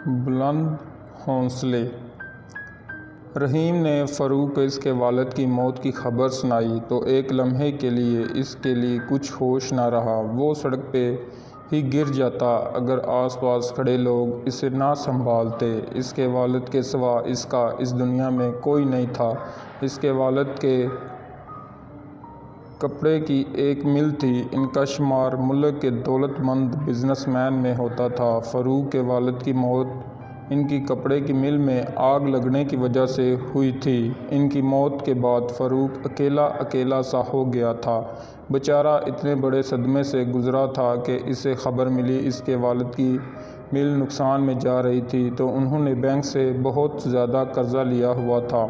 بلند حوصلے۔ رحیم نے فاروق کو اس کے والد کی موت کی خبر سنائی تو ایک لمحے کے لیے اس کے لیے کچھ ہوش نہ رہا۔ وہ سڑک پہ ہی گر جاتا اگر آس پاس کھڑے لوگ اسے نہ سنبھالتے۔ اس کے والد کے سوا اس کا اس دنیا میں کوئی نہیں تھا۔ اس کے والد کے کپڑے کی ایک مل تھی۔ ان کا شمار ملک کے دولت مند بزنس مین میں ہوتا تھا۔ فاروق کے والد کی موت ان کی کپڑے کی مل میں آگ لگنے کی وجہ سے ہوئی تھی۔ ان کی موت کے بعد فاروق اکیلا سا ہو گیا تھا۔ بیچارہ اتنے بڑے صدمے سے گزرا تھا کہ اسے خبر ملی اس کے والد کی مل نقصان میں جا رہی تھی تو انہوں نے بینک سے بہت زیادہ قرضہ لیا ہوا تھا۔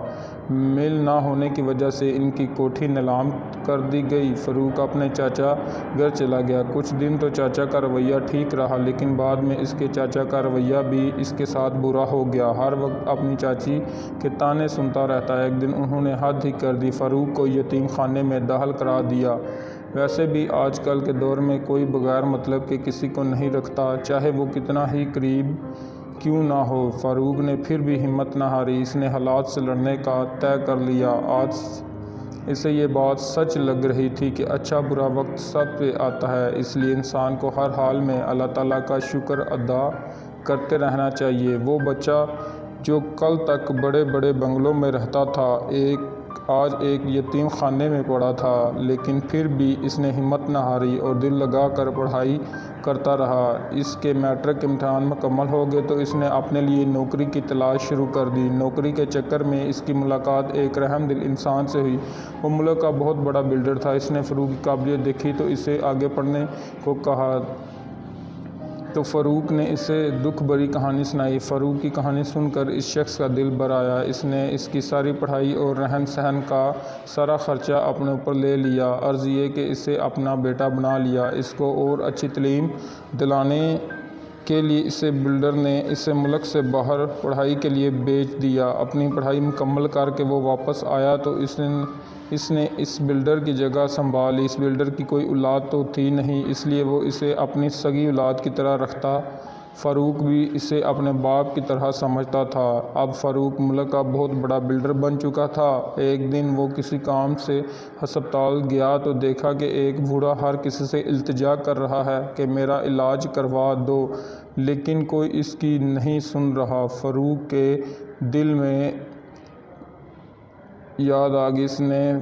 مل نہ ہونے کی وجہ سے ان کی کوٹھی نیلام کر دی گئی۔ فاروق اپنے چاچا گھر چلا گیا۔ کچھ دن تو چاچا کا رویہ ٹھیک رہا لیکن بعد میں اس کے چاچا کا رویہ بھی اس کے ساتھ برا ہو گیا۔ ہر وقت اپنی چاچی کے طعنے سنتا رہتا۔ ایک دن انہوں نے حد ہی کر دی، فاروق کو یتیم خانے میں داخل کرا دیا۔ ویسے بھی آج کل کے دور میں کوئی بغیر مطلب کے کسی کو نہیں رکھتا، چاہے وہ کتنا ہی قریب کیوں نہ ہو۔ فاروق نے پھر بھی ہمت نہ ہاری۔ اس نے حالات سے لڑنے کا طے کر لیا۔ آج اسے یہ بات سچ لگ رہی تھی کہ اچھا برا وقت سب پہ آتا ہے، اس لیے انسان کو ہر حال میں اللہ تعالیٰ کا شکر ادا کرتے رہنا چاہیے۔ وہ بچہ جو کل تک بڑے بڑے بنگلوں میں رہتا تھا آج ایک یتیم خانے میں پڑا تھا، لیکن پھر بھی اس نے ہمت نہ ہاری اور دل لگا کر پڑھائی کرتا رہا۔ اس کے میٹرک کے امتحان مکمل ہو گئے تو اس نے اپنے لیے نوکری کی تلاش شروع کر دی۔ نوکری کے چکر میں اس کی ملاقات ایک رحم دل انسان سے ہوئی۔ وہ ملک کا بہت بڑا بلڈر تھا۔ اس نے فاروق کی قابلیت دیکھی تو اسے آگے پڑھنے کو کہا تو فاروق نے اسے دکھ بھری کہانی سنائی۔ فاروق کی کہانی سن کر اس شخص کا دل بھر آیا۔ اس نے اس کی ساری پڑھائی اور رہن سہن کا سارا خرچہ اپنے اوپر لے لیا۔ عرض یہ کہ اسے اپنا بیٹا بنا لیا۔ اس کو اور اچھی تعلیم دلانے کے لیے اسے بلڈر نے اسے ملک سے باہر پڑھائی کے لیے بھیج دیا۔ اپنی پڑھائی مکمل کر کے وہ واپس آیا تو اس نے اس بلڈر کی جگہ سنبھال لی۔ اس بلڈر کی کوئی اولاد تو تھی نہیں، اس لیے وہ اسے اپنی سگی اولاد کی طرح رکھتا۔ فاروق بھی اسے اپنے باپ کی طرح سمجھتا تھا۔ اب فاروق ملک کا بہت بڑا بلڈر بن چکا تھا۔ ایک دن وہ کسی کام سے ہسپتال گیا تو دیکھا کہ ایک بوڑھا ہر کسی سے التجا کر رہا ہے کہ میرا علاج کروا دو، لیکن کوئی اس کی نہیں سن رہا۔ فاروق کے دل میں یاد آ گئی۔ اس نے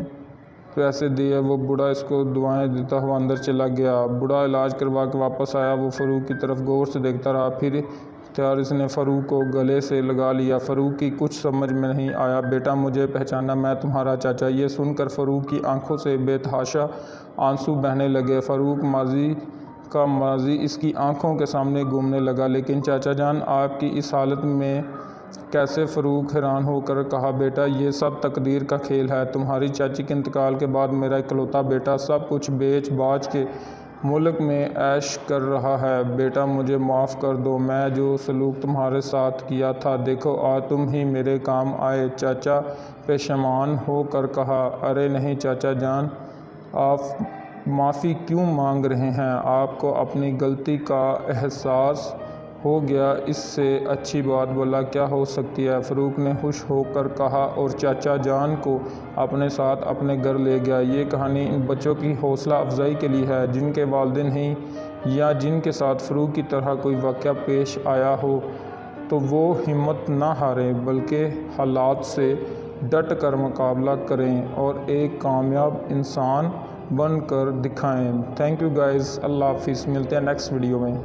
پیسے دیے۔ وہ بوڑھا اس کو دعائیں دیتا ہوا اندر چلا گیا۔ بوڑھا علاج کروا کے واپس آیا۔ وہ فاروق کی طرف غور سے دیکھتا رہا، پھر اختیار اس نے فاروق کو گلے سے لگا لیا۔ فاروق کی کچھ سمجھ میں نہیں آیا۔ بیٹا مجھے پہچانا، میں تمہارا چاچا۔ یہ سن کر فاروق کی آنکھوں سے بے تحاشا آنسو بہنے لگے۔ فاروق کا ماضی اس کی آنکھوں کے سامنے گھومنے لگا۔ لیکن چاچا جان آپ کی اس حالت میں کیسے؟ فاروق حیران ہو کر کہا، بیٹا یہ سب تقدیر کا کھیل ہے۔ تمہاری چاچی کے انتقال کے بعد میرا اکلوتا بیٹا سب کچھ بیچ باچ کے ملک میں عیش کر رہا ہے۔ بیٹا مجھے معاف کر دو، میں جو سلوک تمہارے ساتھ کیا تھا دیکھو آج تم ہی میرے کام آئے۔ چاچا پشیمان ہو کر کہا، ارے نہیں چاچا جان، آپ معافی کیوں مانگ رہے ہیں؟ آپ کو اپنی غلطی کا احساس ہو گیا، اس سے اچھی بات بھلا کیا ہو سکتی ہے؟ فاروق نے خوش ہو کر کہا اور چاچا جان کو اپنے ساتھ اپنے گھر لے گیا۔ یہ کہانی ان بچوں کی حوصلہ افزائی کے لیے ہے جن کے والدین ہیں یا جن کے ساتھ فاروق کی طرح کوئی واقعہ پیش آیا ہو تو وہ ہمت نہ ہاریں بلکہ حالات سے ڈٹ کر مقابلہ کریں اور ایک کامیاب انسان بن کر دکھائیں۔ تھینک یو گائز، اللہ حافظ، ملتے ہیں نیکسٹ ویڈیو میں۔